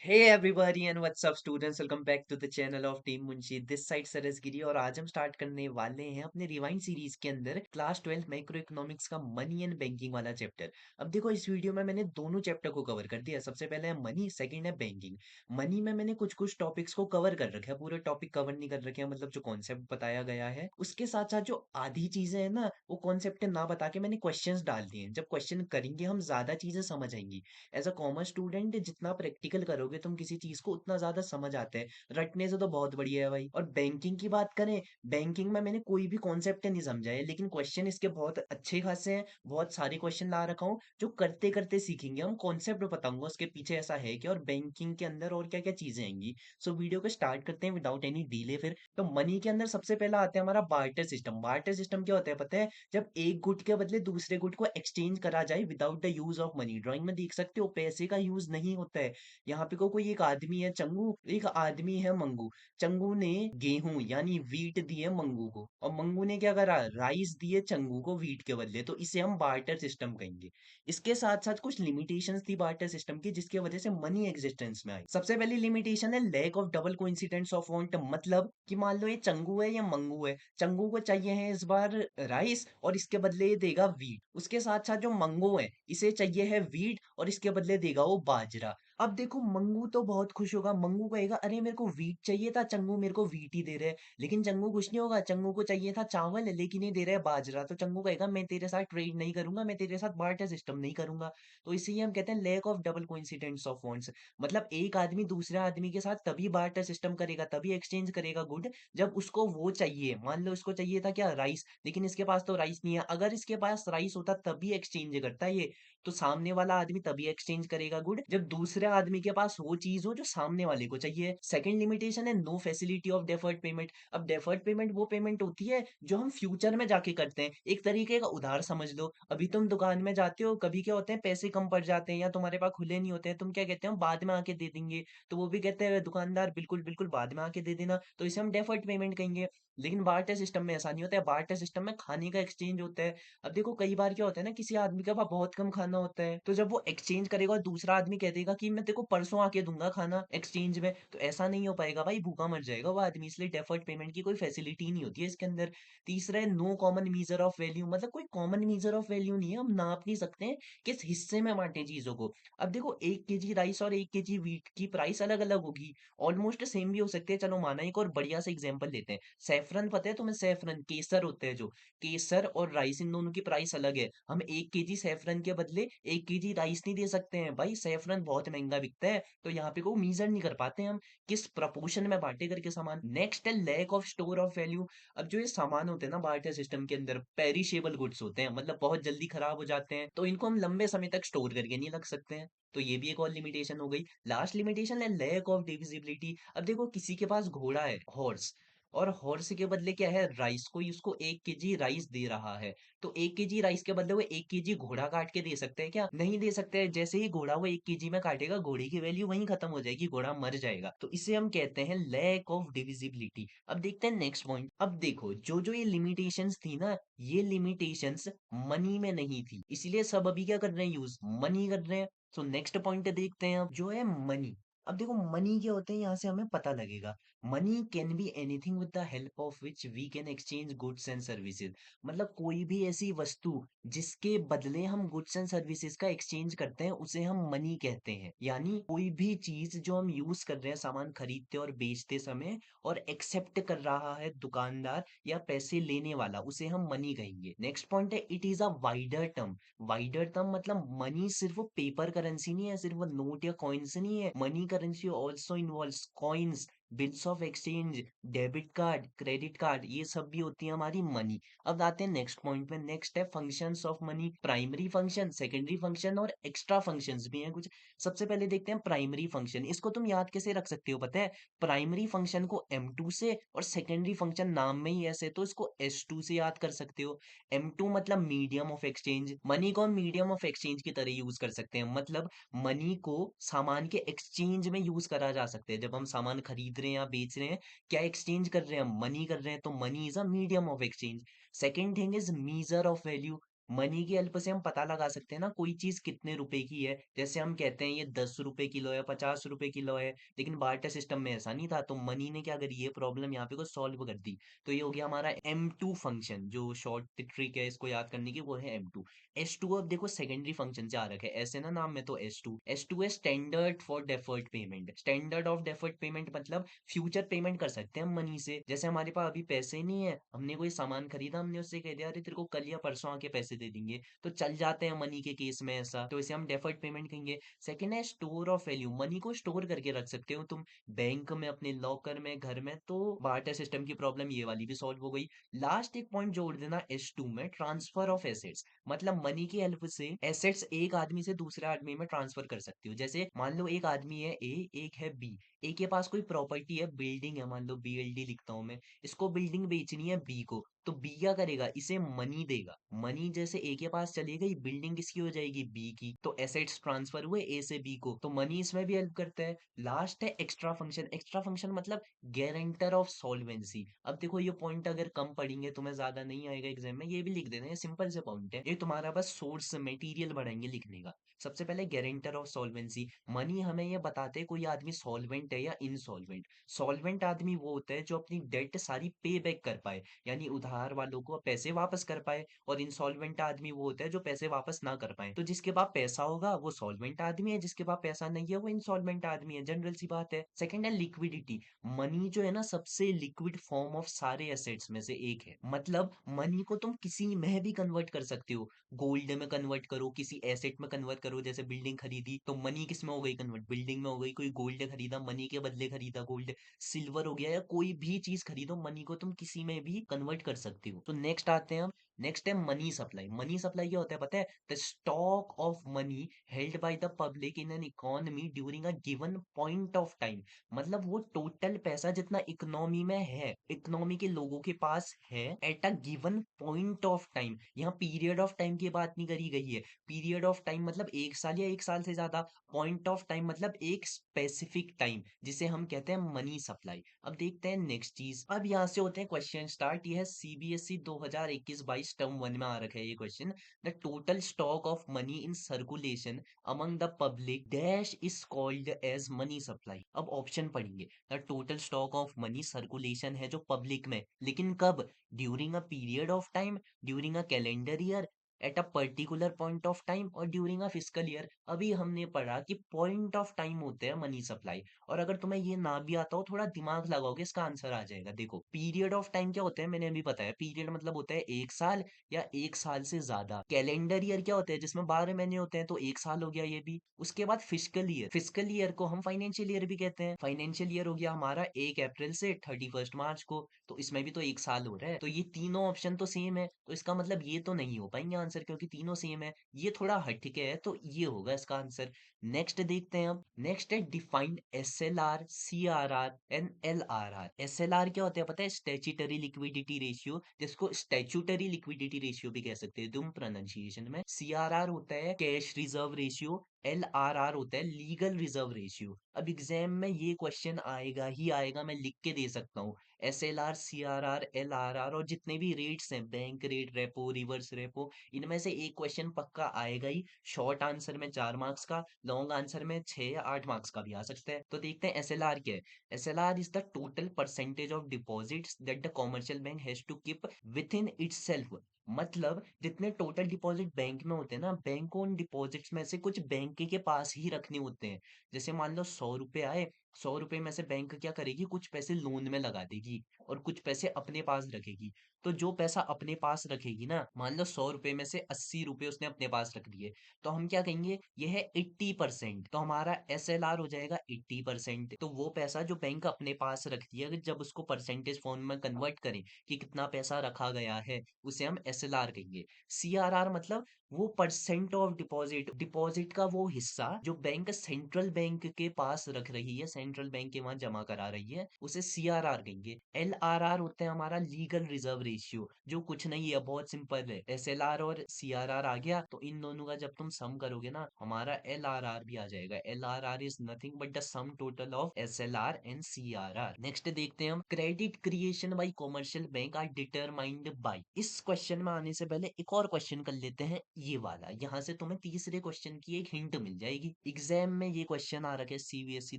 Hey everybody and what's up students, welcome back to the channel of Team Munshi. This side Saras Giri और आज हम start करने वाले हैं अपने रिवाइंड सीरीज के अंदर क्लास 12 माइक्रो इकोनॉमिक्स का मनी एंड बैंकिंग वाला चैप्टर। अब देखो इस वीडियो में मैंने दोनों चैप्टर को कवर कर दिया। सबसे पहले है मनी, सेकंड है बैंकिंग। मनी में मैंने कुछ कुछ टॉपिक्स को कवर कर रखा है, पूरे टॉपिक कवर नहीं कर रखे हैं, मतलब जो कॉन्सेप्ट बताया गया है उसके साथ साथ जो आधी चीजें हैं ना वो कॉन्सेप्ट ना बता के मैंने क्वेश्चंस डाल दिए हैं। जब क्वेश्चन करेंगे हम ज्यादा चीजें समझ आएंगी। एज अ कॉमर्स स्टूडेंट जितना प्रैक्टिकल करोगे तुम किसी चीज को उतना ज्यादा समझ आता है। रटने से तो बहुत बढ़िया है भाई। और बैंकिंग की बात करें, बैंकिंग में मैंने कोई भी कॉन्सेप्ट नहीं समझा है, लेकिन क्वेश्चन इसके बहुत अच्छे खासे हैं। बहुत सारे क्वेश्चन ला रखा हूँ जो करते करते सीखेंगे हम। कॉन्सेप्ट बताऊंगा उसके पीछे ऐसा है कि, और बैंकिंग के अंदर और क्या क्या चीजें आएंगी। सो वीडियो को स्टार्ट करते हैं विदाउट एनी डिले। फिर तो मनी के अंदर सबसे पहला आता है हमारा बार्टर सिस्टम। बार्टर सिस्टम क्या होता है पता है? जब एक गुड के बदले दूसरे गुड को एक्सचेंज करा जाए without the use of money. Drawing में देख सकते हो पैसे का यूज नहीं होता है। यहाँ पे कोई एक आदमी है चंगू, एक आदमी है मंगू। चंगू ने गेहूं यानी वीट दिए मंगू को, और मंगू ने क्या करा, राइस दिए चंगू को वीट के बदले। तो इसे हम बार्टर सिस्टम कहेंगे। इसके साथ साथ कुछ लिमिटेशंस थी बार्टर सिस्टम की जिसकी वजह से मनी एग्जिस्टेंस में आई। सबसे पहली लिमिटेशन है lack of double coincidence of want. मतलब कि मान लो ये चंगू है या मंगू है, चंगू को चाहिए है इस बार राइस और इसके बदले ये देगा वीट। उसके साथ साथ जो मंगू है इसे चाहिए है वीट और इसके बदले देगा वो बाजरा। अब देखो मंगू तो बहुत खुश होगा, मंगू कहेगा अरे मेरे को वीट चाहिए था, चंगू मेरे को वीट ही दे रहे हैं। लेकिन चंगू खुश नहीं होगा, चंगू को चाहिए था चावल लेकिन ये दे रहा है बाजरा। तो चंगू कहेगा मैं तेरे साथ ट्रेड नहीं करूंगा, मैं तेरे साथ बार्टर सिस्टम नहीं करूंगा। तो इसे हम कहते हैं lack of double coincidence of wants. मतलब एक आदमी दूसरे आदमी के साथ तभी बार्टर सिस्टम करेगा, तभी एक्सचेंज करेगा गुड, जब उसको वो चाहिए। मान लो इसको चाहिए था क्या, राइस, लेकिन इसके पास तो राइस नहीं है। अगर इसके पास राइस होता तभी एक्सचेंज करता है ये। तो सामने वाला आदमी तभी एक्सचेंज करेगा गुड जब दूसरे आदमी के पास वो चीज हो जो सामने वाले को चाहिए। सेकंड लिमिटेशन है no facility of deferred payment. अब डेफर्ड पेमेंट वो पेमेंट होती है जो हम फ्यूचर में जाके करते हैं। एक तरीके का उधार समझ लो। अभी तुम दुकान में जाते हो, कभी क्या होते हैं पैसे कम पड़ जाते हैं या तुम्हारे पास खुले नहीं होते हैं, तुम क्या कहते हो बाद में आके दे देंगे। तो वो भी कहते हैं दुकानदार बिल्कुल बिल्कुल बाद में आके दे देना, तो इसे हम डेफर्ड पेमेंट कहेंगे। लेकिन बार्टर सिस्टम में ऐसा नहीं होता है, बार्टर सिस्टम में खाने का एक्सचेंज होता है। अब देखो कई बार क्या होता है ना, किसी आदमी के पास बहुत कम खाना होता है, तो जब वो एक्सचेंज करेगा और दूसरा आदमी कह देगा कि मैं तेरे को परसों आके दूंगा खाना एक्सचेंज में, तो ऐसा नहीं हो पाएगा भाई, भूखा मर जाएगा वो आदमी। इसलिए डेफर्ड पेमेंट की कोई फैसिलिटी नहीं होती है इसके अंदर। तीसरा है no common measure of value. मतलब कोई कॉमन मीजर ऑफ वैल्यू नहीं है, हम नाप नहीं सकते हैं किस हिस्से में बांटे चीजों को। अब देखो 1 केजी राइस और 1 केजी वीट की प्राइस अलग अलग होगी, ऑलमोस्ट सेम भी हो सकते हैं। चलो माना, एक और बढ़िया सा एग्जांपल लेते हैं। सैफरन पता है तुम्हें? सैफरन केसर होते हैं जो, केसर और राइस इन दोनों की प्राइस अलग है। हम 1 केजी सैफरन के बदले 1 केजी राइस नहीं दे सकते हैं भाई, सैफरन बहुत महंगा बिकता है। तो यहाँ पे को मीजर नहीं कर पाते हम किस प्रपोर्शन में बांटे करके सामान। नेक्स्ट है lack of store of value. अब जो ये सामान होते हैं ना बार्टर सिस्टम के अंदर, पेरिशेबल गुड्स होते हैं, मतलब बहुत जल्दी खराब हो जाते हैं, तो इनको हम लंबे समय तक स्टोर करके नहीं रख सकते हैं। तो ये भी एक और लिमिटेशन हो गई। लास्ट लिमिटेशन है लैक ऑफ डिविजिबिलिटी। अब देखो किसी के पास घोड़ा है, हॉर्स, और हॉर्स के बदले क्या है, राइस। कोई उसको 1 केजी राइस दे रहा है, तो 1 केजी राइस के बदले वो 1 केजी घोड़ा काट के दे सकते हैं क्या? नहीं दे सकते हैं। जैसे ही घोड़ा वो 1 केजी में काटेगा, घोड़े की वैल्यू वहीं खत्म हो जाएगी, घोड़ा मर जाएगा। तो इसे हम कहते हैं लैक ऑफ डिविजिबिलिटी। अब देखते हैं नेक्स्ट पॉइंट। अब देखो जो जो ये लिमिटेशंस थी ना, ये लिमिटेशंस मनी में नहीं थी, इसीलिए सब अभी क्या कर रहे हैं, यूज मनी कर रहे हैं। तो नेक्स्ट पॉइंट देखते हैं अब, जो है मनी। अब देखो मनी क्या होते हैं, यहाँ से हमें पता लगेगा। Money can be anything with the help of which we can exchange goods and services. मतलब कोई भी ऐसी वस्तु जिसके बदले हम गुड्स एंड सर्विसेज का एक्सचेंज करते हैं उसे हम मनी कहते हैं। यानी कोई भी चीज जो हम यूज कर रहे हैं सामान खरीदते और बेचते समय, और एक्सेप्ट कर रहा है दुकानदार या पैसे लेने वाला, उसे हम मनी कहेंगे। नेक्स्ट पॉइंट है it is a wider term. Wider term मतलब मनी सिर्फ पेपर करेंसी नहीं है, सिर्फ नोट या कॉइन्स नहीं है। Money currency also involves coins, bills of exchange, debit card, credit card, ये सब भी होती है हमारी मनी। अब आते हैं नेक्स्ट पॉइंट में। नेक्स्ट है functions of money. Primary function, secondary function और एक्स्ट्रा फंक्शंस भी हैं कुछ। सबसे पहले देखते हैं प्राइमरी फंक्शन। इसको तुम याद कैसे रख सकते हो पता है? प्राइमरी फंक्शन को M2 से, और सेकेंडरी फंक्शन नाम में ही ऐसे, तो इसको S2 से याद कर सकते हो। M2 मतलब मीडियम ऑफ एक्सचेंज। मनी को हम मीडियम ऑफ एक्सचेंज की तरह यूज कर सकते हैं। मतलब मनी को सामान के एक्सचेंज में यूज करा जा सकते हैं। जब हम सामान खरीद रहे हैं या बेच रहे हैं, क्या एक्सचेंज कर रहे हैं, हम मनी कर रहे हैं, तो money is a medium of exchange. Second thing is measure of value. Money की हेल्प से हम पता लगा सकते हैं ना कोई चीज कितने रुपए की है। जैसे हम कहते हैं ये 10 रुपए किलो है, 50 रुपए किलो है। लेकिन बार्टर सिस्टम में ऐसा नहीं था, तो मनी ने क्या करी, ये प्रॉब्लम यहाँ पे को सॉल्व कर दी। तो ये हो गया हमारा M2 फंक्शन। जो शॉर्ट ट्रिक है इसको याद करने की, वो है M2। S2 अब देखो सेकेंडरी फंक्शन से आ रखा है ऐसे ना नाम में, तो S2 है standard for deferred payment. Standard of deferred payment मतलब फ्यूचर पेमेंट कर सकते हैं हम मनी से। जैसे हमारे पास अभी पैसे नहीं है, हमने कोई सामान खरीदा, हमने उससे कह दिया अरे तेरे को कल या परसों आके पैसे दे देंगे, तो चल जाते हैं मनी के केस में ऐसा, तो इसे हम डेफर्ड पेमेंट कहेंगे। सेकंड है स्टोर ऑफ वैल्यू। मनी को स्टोर करके रख सकते हो तुम बैंक में, अपने लॉकर में, घर में। तो बार्टर सिस्टम की प्रॉब्लम ये वाली भी सॉल्व हो गई। लास्ट एक पॉइंट जोड़ देना S2 में, ट्रांसफर ऑफ एसेट्स। मतलब मनी की हेल्प से एसेट्स एक आदमी से दूसरे आदमी में ट्रांसफर कर सकते हो। जैसे मान लो एक आदमी है ए, एक है बी। ए के पास कोई प्रॉपर्टी है, बिल्डिंग है, मान लो BLD लिखता हूं मैं। इसको बिल्डिंग बेचनी है बी को, तो बी क्या करेगा, इसे मनी देगा। मनी जैसे ए के पास चली गई, बिल्डिंग किसकी हो जाएगी, बी की। तो एसेट्स ट्रांसफर हुए ए से बी को, तो मनी इसमें भी हेल्प करता है। लास्ट है एक्स्ट्रा फंक्शन। एक्स्ट्रा फंक्शन मतलब गारंटर ऑफ सॉल्वेंसी। अब देखो ये पॉइंट अगर कम पढ़ेंगे, तुम्हें ज्यादा नहीं आएगा एग्जाम में, ये भी लिख देना है, सिंपल से पॉइंट है ये, तुम्हारा बस सोर्स मटेरियल बढ़ाएंगे लिखने का। सबसे पहले गारंटर ऑफ सॉल्वेंसी। मनी हमें ये बताते हैं कोई आदमी सॉल्वेंट है या इनसॉल्वेंट। सॉल्वेंट आदमी वो होता है जो अपनी डेट सारी पे बैक कर पाए, यानी उधार वालों को पैसे वापस कर पाए। और इंसॉल्वेंट आदमी वो होता है जो पैसे वापस ना कर पाए। तो जिसके पास पैसा होगा वो सॉल्वेंट आदमी है, जिसके पास पैसा नहीं है वो इंसॉल्वेंट आदमी है, जनरल सी बात है। सेकंड है लिक्विडिटी। मनी जो है ना सबसे लिक्विड फॉर्म ऑफ सारे एसेट्स में से एक है। मतलब मनी को तुम किसी में भी कन्वर्ट कर सकते हो। गोल्ड में कन्वर्ट करो, किसी एसेट में कन्वर्ट करो। जैसे बिल्डिंग खरीदी तो मनी किस में हो गई कन्वर्ट, बिल्डिंग में हो गई। कोई गोल्ड खरीदा, मनी के बदले खरीदा गोल्ड। सिल्वर हो गया, या कोई भी चीज खरीदो, मनी को तुम किसी में भी कन्वर्ट कर सकते हो। तो नेक्स्ट आते हैं हम। नेक्स्ट है मनी सप्लाई। मनी सप्लाई क्या होता है पता है, the stock of money held by the public in an economy during a given point of time. मतलब वो टोटल पैसा जितना इकोनॉमी में है, इकोनॉमी के लोगों के पास है, at a given point of time. यहाँ पीरियड ऑफ टाइम की बात नहीं करी गई है। पीरियड ऑफ टाइम मतलब एक साल या एक साल से ज्यादा। पॉइंट ऑफ टाइम मतलब एक स्पेसिफिक टाइम, जिसे हम कहते हैं मनी सप्लाई। अब देखते हैं नेक्स्ट चीज। अब यहाँ से होते हैं क्वेश्चन स्टार्ट। ये है CBSE 2021-22 टर्म वन में आ रखा है ये question. The total stock of money in circulation among the public dash is called as money supply. अब ऑप्शन पढ़ेंगे। The total stock of money circulation है जो पब्लिक में, लेकिन कब, during a period of time, during a calendar year, at a particular point of time, और during a physical year. अभी हमने पढ़ा कि पॉइंट ऑफ टाइम होते हैं मनी सप्लाई। और अगर तुम्हें ये ना भी आता हो, थोड़ा दिमाग लगाओगे इसका आंसर आ जाएगा। देखो पीरियड ऑफ टाइम क्या होता है, मैंने अभी बताया। पीरियड मतलब होता है एक साल या एक साल से ज्यादा। कैलेंडर ईयर क्या होता है, जिसमें 12 महीने होते हैं, तो एक साल हो गया ये भी। उसके बाद फिजिकल ईयर, फिजिकल ईयर को हम फाइनेंशियल ईयर भी कहते हैं। फाइनेंशियल ईयर हो गया हमारा 1 अप्रैल से 31 मार्च को, तो इसमें भी तो एक साल हो रहा है। तो ये तीनों ऑप्शन तो सेम है, तो इसका मतलब ये तो नहीं हो पाएंगे आंसर, क्योंकि तीनों सेम है। ये थोड़ा हटके है, तो ये होगा इसका आंसर। नेक्स्ट देखते हैं हम। नेक्स्ट है defined SLR, CRR and LRR। SLR क्या होता है पता है, स्टैच्यूटरी लिक्विडिटी रेशियो, जिसको स्टैच्यूटरी लिक्विडिटी रेशियो भी कह सकते हैं तुम प्रोनाउंसिएशन में। CRR होता है कैश रिजर्व रेशियो। LRR होता है लीगल रिजर्व रेशियो। अब एग्जाम में ये क्वेश्चन आएगा ही आएगा, मैं लिख के दे सकता हूँ। SLR, CRR, LRR और जितने भी रेट्स हैं, bank rate, repo, reverse repo, इनमें से एक क्वेश्चन पक्का आएगा ही। शॉर्ट आंसर में 4 मार्क्स का, लॉन्ग आंसर में 6 या 8 मार्क्स का भी आ सकता है। तो देखते हैं SLR क्या है। SLR is the total percentage of deposits that the commercial bank has to keep within itself. मतलब जितने टोटल डिपॉजिट बैंक में होते हैं ना, बैंक को उन डिपॉजिट्स में से कुछ बैंक के पास ही रखने होते हैं। जैसे मान लो 100 रुपए आए, 100 रुपए में से बैंक क्या करेगी, कुछ पैसे लोन में लगा देगी और कुछ पैसे अपने पास रखेगी। तो जो पैसा अपने पास रखेगी ना, मान लो 100 रुपए में से 80 रुपए उसने अपने पास रख दिए, तो हम क्या कहेंगे, ये है 80%। तो हमारा SLR हो जाएगा 80%। तो वो पैसा जो बैंक अपने पास रखती है, अगर जब उसको परसेंटेज फॉर्म में कन्वर्ट करें कि कितना पैसा रखा गया है, उसे हम SLR कहेंगे। CRR मतलब वो परसेंट ऑफ डिपॉजिट, डिपॉजिट का वो हिस्सा जो बैंक सेंट्रल बैंक के पास रख रही है, सेंट्रल बैंक के वहां जमा करा रही है, उसे सीआरआर कहेंगे। एलआरआर होता है हमारा लीगल रिजर्व रेशियो, जो कुछ नहीं है, बहुत सिंपल है। एसएलआर और सीआरआर आ गया, तो इन दोनों का जब तुम सम करोगे ना, हमारा एलआरआर भी आ जाएगा। LRR is nothing but the sum total of SLR and CRR. Next देखते हैं हम, credit creation by commercial bank are determined by. इस क्वेश्चन में आने से पहले एक और क्वेश्चन कर लेते हैं, ये वाला। यहाँ से तुम्हें तीसरे क्वेश्चन की एक हिंट मिल जाएगी। एग्जाम में ये क्वेश्चन आ रखा है सीबीएसई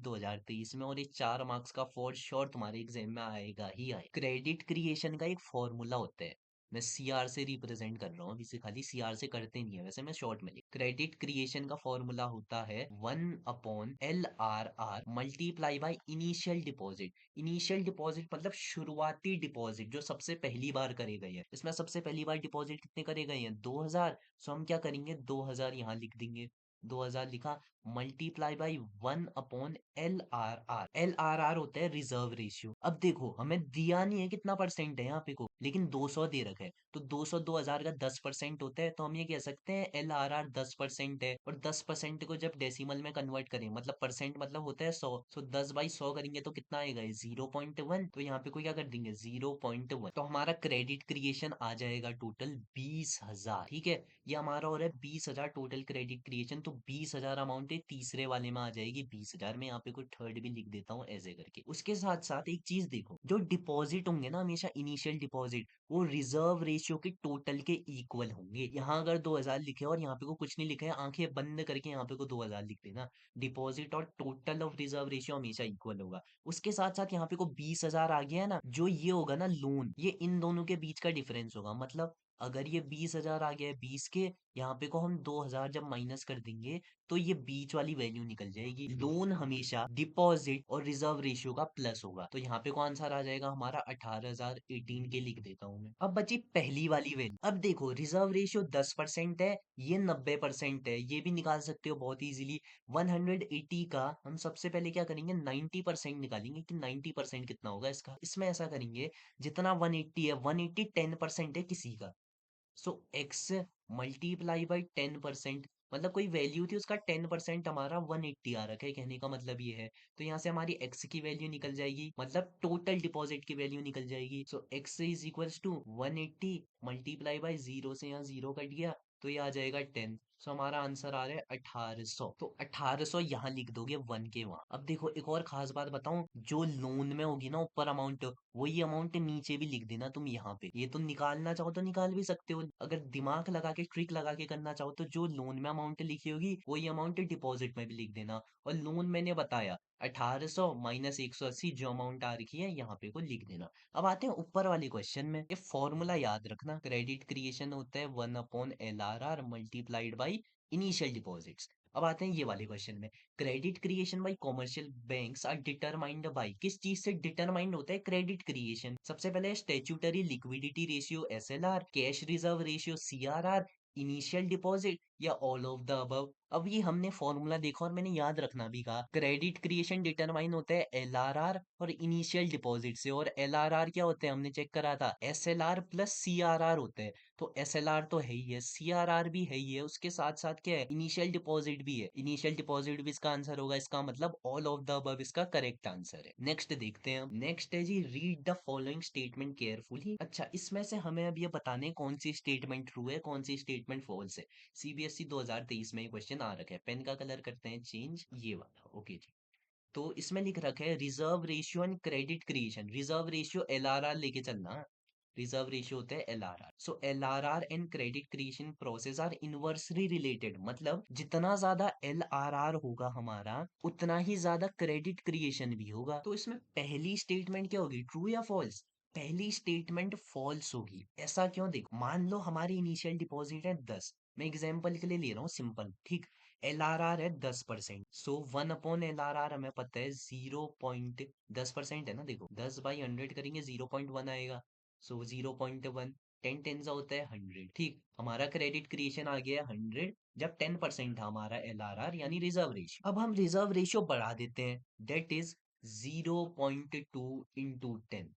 2023 में, और ये 4 मार्क्स का फॉर श्योर तुम्हारे एग्जाम में आएगा ही आएगा। क्रेडिट क्रिएशन का एक फॉर्मूला होता है, मैं सीआर से रिप्रेजेंट कर रहा हूँ, इसे खाली सीआर से करते नहीं है, वैसे मैं शॉर्ट में लिख। क्रेडिट क्रिएशन का फॉर्मूला होता है 1/LRR multiply by initial deposit. Initial deposit मतलब शुरुआती डिपॉजिट, जो सबसे पहली बार करे गए हैं। इसमें सबसे पहली बार डिपॉजिट कितने करे गए हैं, 2000। सो हम क्या करेंगे, 2000 यहाँ लिख देंगे। 2000 लिखा, मल्टीप्लाई बाई 1/LRR। LRR होता है रिजर्व रेशियो। अब देखो हमें दिया नहीं है कितना परसेंट है यहाँ पे को, लेकिन 200 दे रखा है, तो 200 2000 का 10% होता है, तो हम ये कह सकते हैं LRR 10% है। और 10% को जब डेसिमल में कन्वर्ट करें, मतलब परसेंट मतलब होता है 100, सो 10/100 करेंगे तो कितना आएगा, 0.1। तो यहाँ पे को क्या कर देंगे, 0.1। तो हमारा क्रेडिट क्रिएशन आ जाएगा टोटल 20,000। ठीक है, ये हमारा हो रहा है 20,000 टोटल क्रेडिट क्रिएशन। तो 20,000 अमाउंट है, तीसरे वाले में आ जाएगी 20,000। में यहाँ पे कोई थर्ड भी लिख देता हूँ ऐसे करके। उसके साथ साथ एक चीज देखो, जो डिपॉजिट होंगे ना हमेशा इनिशियल डिपॉजिट, वो रिजर्व रेशियो के टोटल के इक्वल होंगे। यहाँ अगर 2000 लिखे और यहाँ पे को कुछ नहीं लिखा है, आंखें बंद करके यहाँ पे को 2000 लिख देना। डिपॉजिट और टोटल ऑफ रिजर्व रेशियो हमेशा इक्वल होगा। उसके साथ साथ यहाँ पे को 20,000 आ गया है ना, जो ये होगा ना लोन, ये इन दोनों के बीच का डिफरेंस होगा। मतलब अगर ये 20,000 आ गया है 20 के, यहाँ पे को हम 2000 जब माइनस कर देंगे, तो ये बीच वाली वैल्यू निकल जाएगी। लोन हमेशा डिपॉजिट और रिजर्व रेशियो का प्लस होगा, तो यहाँ पे को आंसर आ जाएगा हमारा 18,018 के लिख देता हूँ मैं। अब बची पहली वाली वैल्यू। अब देखो रिजर्व रेशियो 10% है, ये 90% है, ये भी निकाल सकते हो बहुत इजीली। 180 का हम सबसे पहले क्या करेंगे, 90% निकालेंगे कि 90% कितना होगा इसका। इसमें ऐसा करेंगे, जितना 180 है, 180 10% है किसी का, सो एक्स मल्टीप्लाई बाई 10%, मतलब कोई वैल्यू थी उसका 10% हमारा 180 आ रखा है, कहने का मतलब ये है। तो यहाँ से हमारी एक्स की वैल्यू निकल जाएगी, मतलब टोटल डिपॉजिट की वैल्यू निकल जाएगी। So x is equals to 180 multiply by 0 से यहाँ 0 कट गया, तो ये आ जाएगा 10। सो हमारा आंसर आ रहा है 1800। तो 1800 यहाँ लिख दोगे 1 के वहां। अब देखो एक और खास बात बताऊं, जो लोन में होगी ना ऊपर अमाउंट, वही अमाउंट नीचे भी लिख देना तुम यहाँ पे। ये तुम निकालना चाहो तो निकाल भी सकते हो, अगर दिमाग लगा के ट्रिक लगा के करना चाहो तो जो लोन में अमाउंट लिखी होगी वही अमाउंट डिपॉजिट में भी लिख देना। और लोन मैंने बताया 1800 माइनस 180, जो अमाउंट आ रखी है यहाँ पे को लिख देना। अब आते हैं ऊपर वाले क्वेश्चन में, ये फॉर्मूला याद रखना, क्रेडिट क्रिएशन होता है 1/LRR multiplied by initial deposits. अब आते हैं ये वाले क्वेश्चन में, credit creation by commercial banks are determined by. किस चीज से डिटरमाइंड होता है क्रेडिट क्रिएशन, सबसे पहले statutory liquidity ratio SLR, cash reserve ratio CRR, initial deposit, या ऑल ऑफ द अबव। अब ये हमने फॉर्मूला देखा और मैंने याद रखना भी कहा, क्रेडिट क्रिएशन डिटरमाइन होता है एलआरआर और इनिशियल डिपॉजिट से। और एलआरआर क्या होता है, हमने चेक करा था, एसएलआर प्लस सीआरआर होते हैं। तो एसएलआर तो है ही है, सीआरआर भी है ही है, उसके साथ साथ क्या है, इनिशियल डिपॉजिट भी है। इनिशियल डिपॉजिट भी इसका आंसर होगा, इसका मतलब ऑल ऑफ द अबव इसका करेक्ट आंसर है। नेक्स्ट देखते हैं हम, नेक्स्ट है जी, read the following statement carefully. अच्छा, इसमें से हमें अब ये बताने कौन सी स्टेटमेंट ट्रू है, कौन सी स्टेटमेंट फॉल्स है। सीबीएसई 2023 में ये क्वेश्चन आ रखा है। पेन का कलर करते हैं चेंज, ये वाला, ओके जी। तो इसमें लिख रखा है reserve ratio and credit creation. Reserve ratio LRR लेके चलना, रिजर्व रेशियो होता है LRR. So LRR and credit creation process are inversely related, मतलब जितना ज्यादा एलआरआर होगा हमारा, उतना ही ज्यादा क्रेडिट क्रिएशन भी होगा। तो इसमें पहली स्टेटमेंट क्या होगी, ट्रू या फॉल्स। पहली स्टेटमेंट फॉल्स होगी। ऐसा क्यों, देखो मान लो हमारी इनिशियल डिपॉजिट है 10, मैं एग्जाम्पल के लिए ले रहा हूँ सिंपल, ठीक। एलआरआर है 10%, सो 1/LRR हमें पता है 0.10% है ना, देखो 10/100 करेंगे 0.1 आएगा, सो 0.1, 10 10 होता है 100, ठीक। हमारा क्रेडिट क्रिएशन आ गया है 100, जब 10% था हमारा एलआरआर यानी रिजर्व रेशियो। अब हम रिजर्व रेशियो बढ़ा देते हैं, डेट इज 0.2 इंटू 10।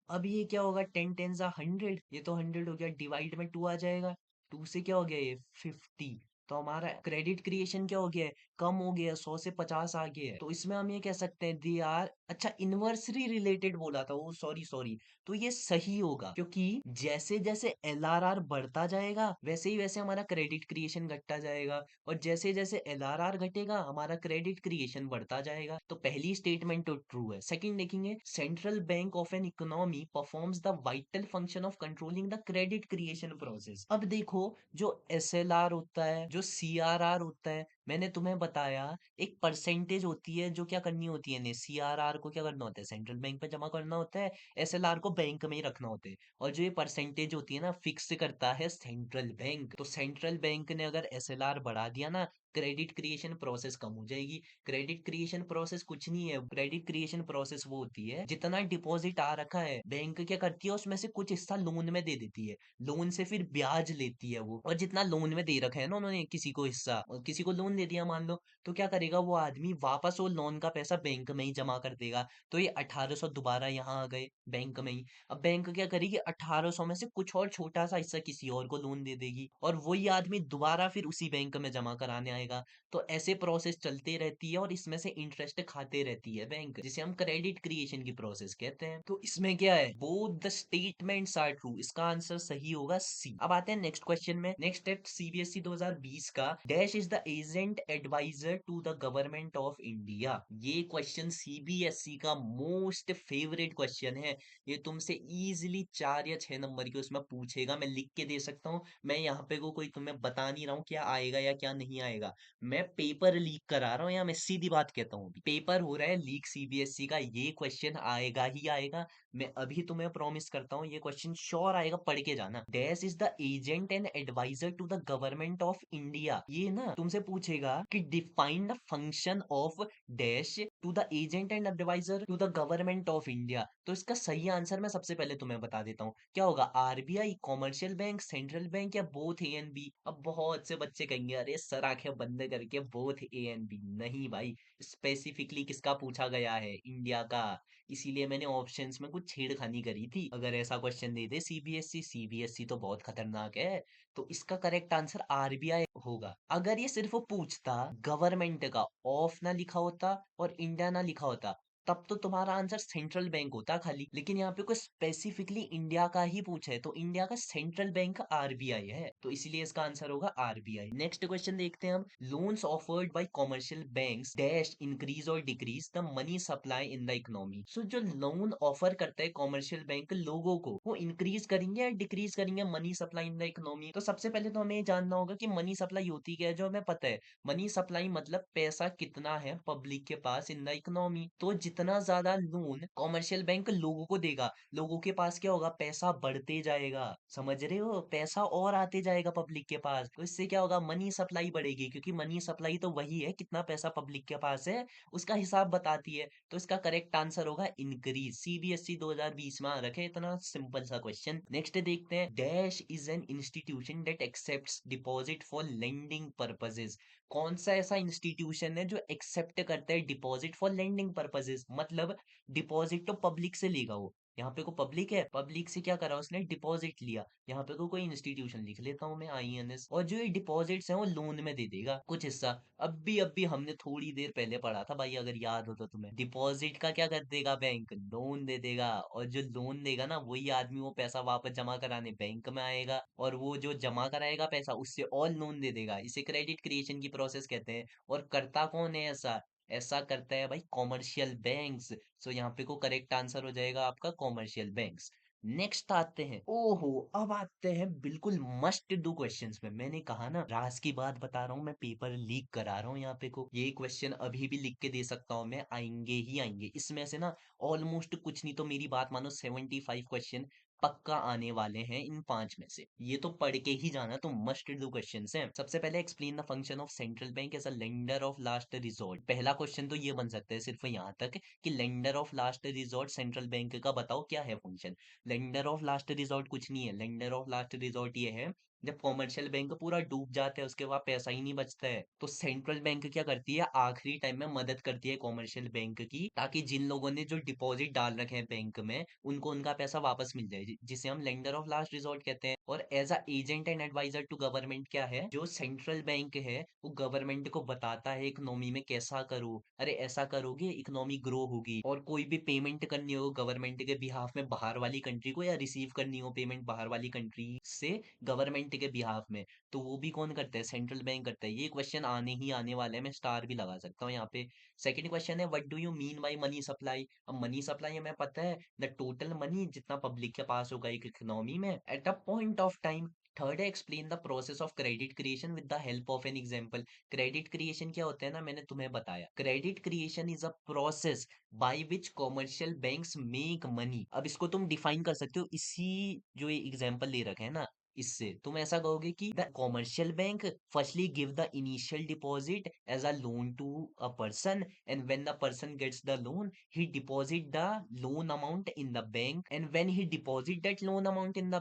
अब ये क्या होगा, 10 10 100, ये तो 100 हो गया, डिवाइड में 2 आ जाएगा, 2 से क्या हो गया ये 50। तो हमारा क्रेडिट क्रिएशन क्या हो गया है, कम हो गया, 100 से 50 आ गया है। तो इसमें हम ये कह सकते हैं दे आर, अच्छा इन्वर्सली रिलेटेड बोला था, वो सॉरी सॉरी। तो ये सही होगा, क्योंकि जैसे जैसे एलआरआर बढ़ता जाएगा वैसे ही वैसे हमारा क्रेडिट क्रिएशन घटता जाएगा, और जैसे जैसे एलआरआर घटेगा हमारा क्रेडिट क्रिएशन बढ़ता जाएगा। तो पहली स्टेटमेंट तो ट्रू है। सेकंड देखेंगे, central bank of an economy performs the vital function of controlling the credit creation process. अब देखो, जो एसएलआर होता है, जो सीआरआर होता है, मैंने तुम्हें बताया एक परसेंटेज होती है जो क्या करनी होती है ने, सीआरआर को क्या करना होता है, सेंट्रल बैंक पे जमा करना होता है, एसएलआर को बैंक में ही रखना होता है। और जो ये परसेंटेज होती है ना, फिक्स करता है सेंट्रल बैंक। तो सेंट्रल बैंक ने अगर एसएलआर बढ़ा दिया ना, क्रेडिट क्रिएशन प्रोसेस कम हो जाएगी। क्रेडिट क्रिएशन प्रोसेस कुछ नहीं है, क्रेडिट क्रिएशन प्रोसेस वो होती है, जितना डिपॉजिट आ रखा है बैंक क्या करती है उसमें से कुछ हिस्सा लोन में दे देती है, लोन से फिर ब्याज लेती है वो। और जितना लोन में दे रखा है ना उन्होंने किसी को हिस्सा, और किसी को लोन दे दिया मान लो, तो क्या करेगा वो आदमी, वापस वो लोन का पैसा बैंक में ही जमा कर देगा। तो ये 1800 दोबारा यहाँ आ गए बैंक में ही। अब बैंक क्या करेगी, 1800 में से कुछ और छोटा सा हिस्सा किसी और को लोन दे देगी, और वही आदमी दोबारा फिर उसी बैंक में जमा कराने आएगा। तो ऐसे प्रोसेस चलते रहती है, और इसमें से इंटरेस्ट खाते रहती है बैंक, जिसे हम क्रेडिट क्रिएशन की प्रोसेस कहते हैं। तो इसमें क्या है, both the statements are true, इसका आंसर सही होगा सी। अब आते हैं नेक्स्ट क्वेश्चन में। नेक्स्ट है सीबीएसई 2020 का, dash is the agent advisor to the government of India. ये क्वेश्चन सीबीएसई का मोस्ट फेवरेट क्वेश्चन है। ये तुमसे इजीली 4 या 6 नंबर की उसमें पूछेगा, मैं लिख के दे सकता हूँ। मैं यहाँ पे को कोई तुम्हें बता नहीं रहा हूँ क्या आएगा या क्या नहीं आएगा, मैं पेपर लीक करा रहा हूँ, या मैं सीधी बात कहता हूँ, पेपर हो रहा है लीक सीबीएसई का, ये क्वेश्चन आएगा ही आएगा। मैं अभी तुम्हें प्रॉमिस करता हूँ ये क्वेश्चन श्योर आएगा, पढ़ के जाना। Dash is the agent and advisor to the government of India. ये ना तुमसे पूछेगा कि define the function of dash to the agent and advisor to the government of India. तो इसका सही आंसर मैं सबसे पहले तुम्हें बता देता हूँ, क्या होगा, RBI, commercial bank, central bank, या बोथ ए एंड बी। अब बहुत से बच्चे कहेंगे अरे सर आंखें बंद करके बोथ ए एंड बी, नहीं भाई, स्पेसिफिकली किसका पूछा गया है, इंडिया का। इसीलिए मैंने ऑप्शंस में कुछ छेड़खानी करी थी। अगर ऐसा क्वेश्चन दे दे सीबीएसई, सीबीएसई तो बहुत खतरनाक है। तो इसका करेक्ट आंसर आरबीआई होगा। अगर ये सिर्फ पूछता गवर्नमेंट का, ऑफ ना लिखा होता और इंडिया ना लिखा होता, तब तो तुम्हारा आंसर सेंट्रल बैंक होता खाली। लेकिन यहाँ पे कोई स्पेसिफिकली इंडिया का ही पूछा है, तो इंडिया का सेंट्रल बैंक आरबीआई है, तो इसीलिए इसका आंसर होगा आरबीआई। नेक्स्ट क्वेश्चन देखते हैं हम। Loans offered by commercial banks dash increase और decrease the money supply in the economy. So जो लोन ऑफर करता है कमर्शियल बैंक लोगों को, वो इंक्रीज करेंगे या डिक्रीज करेंगे money supply in the economy. तो सबसे पहले तो हमें ये जानना होगा कि मनी सप्लाई होती क्या है, जो हमें पता है। मनी सप्लाई मतलब पैसा कितना है पब्लिक के पास इन द इकोनॉमी। तो जितना ज्यादा लोन कॉमर्शियल बैंक लोगों को देगा, लोगों के पास क्या होगा, पैसा बढ़ते जाएगा, समझ रहे हो, पैसा और आते जाएगा पब्लिक के पास। तो इससे क्या होगा, मनी सप्लाई बढ़ेगी, क्योंकि मनी सप्लाई तो वही है, कितना पैसा पब्लिक के पास है उसका हिसाब बताती है। तो इसका करेक्ट आंसर होगा इंक्रीज। सीबीएसई 2020 में आ रखे, इतना सिंपल सा क्वेश्चन। नेक्स्ट देखते हैं, dash is an institution that accepts deposit for lending purposes. कौन सा ऐसा इंस्टीट्यूशन है जो एक्सेप्ट करता है डिपॉजिट फॉर लेंडिंग पर्पसेस, मतलब डिपॉजिट तो पब्लिक से लेगा वो। यहाँ पे को पब्लिक है, पब्लिक से क्या करा उसने, डिपॉजिट लिया। यहाँ पे को कोई इंस्टीट्यूशन लिख लेता हूँ मैं, आईएनएस, और जो ये डिपॉजिट्स हैं वो लोन में दे देगा कुछ हिस्सा। अब भी हमने थोड़ी देर पहले पढ़ा था भाई, अगर याद हो तो तुम्हें, डिपॉजिट का क्या कर देगा बैंक, लोन दे देगा, और जो लोन देगा ना वही आदमी वो पैसा वापस जमा कराने बैंक में आएगा, और वो जो जमा कराएगा पैसा उससे और लोन दे देगा। इसे क्रेडिट क्रिएशन की प्रोसेस कहते हैं। और करता कौन है ऐसा, ऐसा करता है भाई कॉमर्शियल बैंक्स। सो यहाँ पे को करेक्ट आंसर हो जाएगा आपका कॉमर्शियल बैंक्स। नेक्स्ट आते हैं, ओहो अब आते हैं बिल्कुल मस्ट डू क्वेश्चंस में। मैंने कहा ना, राज की बात बता रहा हूँ, मैं पेपर लीक करा रहा हूँ यहाँ पे को। ये क्वेश्चन अभी भी लिख के दे सकता हूँ मैं, आएंगे ही आएंगे इसमें से ना। ऑलमोस्ट कुछ नहीं तो मेरी बात मानो 75 क्वेश्चन पक्का आने वाले हैं इन 5 में से। ये तो पढ़ के ही जाना, तो मस्ट डू क्वेश्चंस हैं। सबसे पहले explain the function of central bank as a lender of last resort. पहला क्वेश्चन तो ये बन सकता है सिर्फ यहाँ तक, कि lender of last resort central bank का बताओ क्या है function. Lender of last resort कुछ नहीं है, लेंडर ऑफ लास्ट रिजॉर्ट ये है जब कॉमर्शियल बैंक पूरा डूब जाता है, उसके बाद पैसा ही नहीं बचता है, तो सेंट्रल बैंक क्या करती है, आखिरी टाइम में मदद करती है कॉमर्शियल बैंक की, ताकि जिन लोगों ने जो डिपॉजिट डाल रखे हैं बैंक में, उनको उनका पैसा वापस मिल जाए, जिसे हम लेंडर ऑफ लास्ट रिसोर्ट कहते हैं। और as a agent and advisor to government क्या है, जो सेंट्रल बैंक है वो गवर्नमेंट को बताता है इकोनॉमी में कैसा करो, अरे ऐसा करोगे इकोनॉमी ग्रो होगी। और कोई भी पेमेंट करनी हो गवर्नमेंट के बिहाफ में बाहर वाली कंट्री को, या रिसीव करनी हो पेमेंट बाहर वाली कंट्री से गवर्नमेंट के बिहाफ में, तो वो भी कौन करता है, सेंट्रल बैंक करता है। ये क्वेश्चन आने ही आने वाले हैं, मैं स्टार भी लगा सकता हूँ यहाँ पे। सेकंड क्वेश्चन है, what do you mean by money supply. अब मनी सप्लाई हमें पता है, द टोटल मनी जितना पब्लिक के पास होगा एक इकोनॉमी में at a point of time. Third है, explain the process of credit creation with the help of an example. Credit creation क्या होता है ना, मैंने तुम्हें बताया, credit creation is a process by which commercial banks make money. अब इसको तुम डिफाइन कर सकते हो इसी, जो ये एग्जांपल ले रखे हैं ना, इससे तुम ऐसा कहोगे कि the commercial bank firstly give the initial deposit as a loan to a person, and when the person gets the loan he deposit the loan amount in the bank, and when he deposit that loan amount in the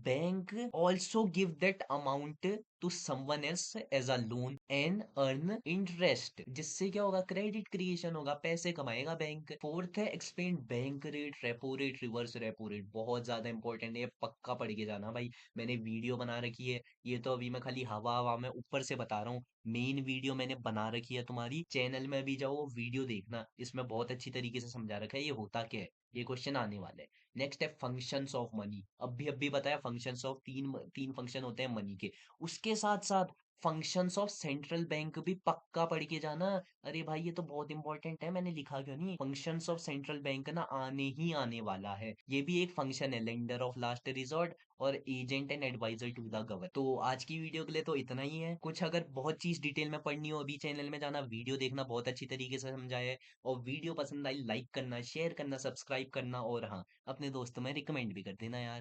bank also give that amount to someone else as a loan and earn interest, जिससे क्या होगा, credit creation होगा, पैसे कमाएगा bank. Fourth है, explain bank rate, repo rate, reverse repo rate. बहुत ज्यादा important है, ये पक्का पढ़ के जाना भाई। मैंने वीडियो बना रखी है, ये तो अभी मैं खाली हवा हवा में ऊपर से बता रहा हूँ। मेन वीडियो मैंने बना रखी है, तुम्हारी चैनल में भी जाओ वीडियो देखना, इसमें बहुत अच्छी तरीके से समझा रखा है ये होता क्या है। ये क्वेश्चन आने वाले हैं। नेक्स्ट है फंक्शंस ऑफ मनी। अभी बताया फंक्शंस ऑफ, तीन तीन फंक्शन होते हैं मनी के। उसके साथ साथ फंक्शंस ऑफ सेंट्रल बैंक भी पक्का पढ़ के जाना। अरे भाई ये तो बहुत इंपॉर्टेंट है, मैंने लिखा क्यों नहीं, फंक्शंस ऑफ सेंट्रल बैंक ना आने ही आने वाला है। ये भी एक फंक्शन है, लेंडर ऑफ लास्ट रिसोर्ट और agent and advisor to the govern. तो आज की वीडियो के लिए तो इतना ही है। कुछ अगर बहुत चीज डिटेल में पढ़नी हो, अभी चैनल में जाना, वीडियो देखना, बहुत अच्छी तरीके से समझाया है। और वीडियो पसंद आई लाइक करना, शेयर करना, सब्सक्राइब करना, और हाँ, अपने दोस्तों में रिकमेंड भी कर देना यार।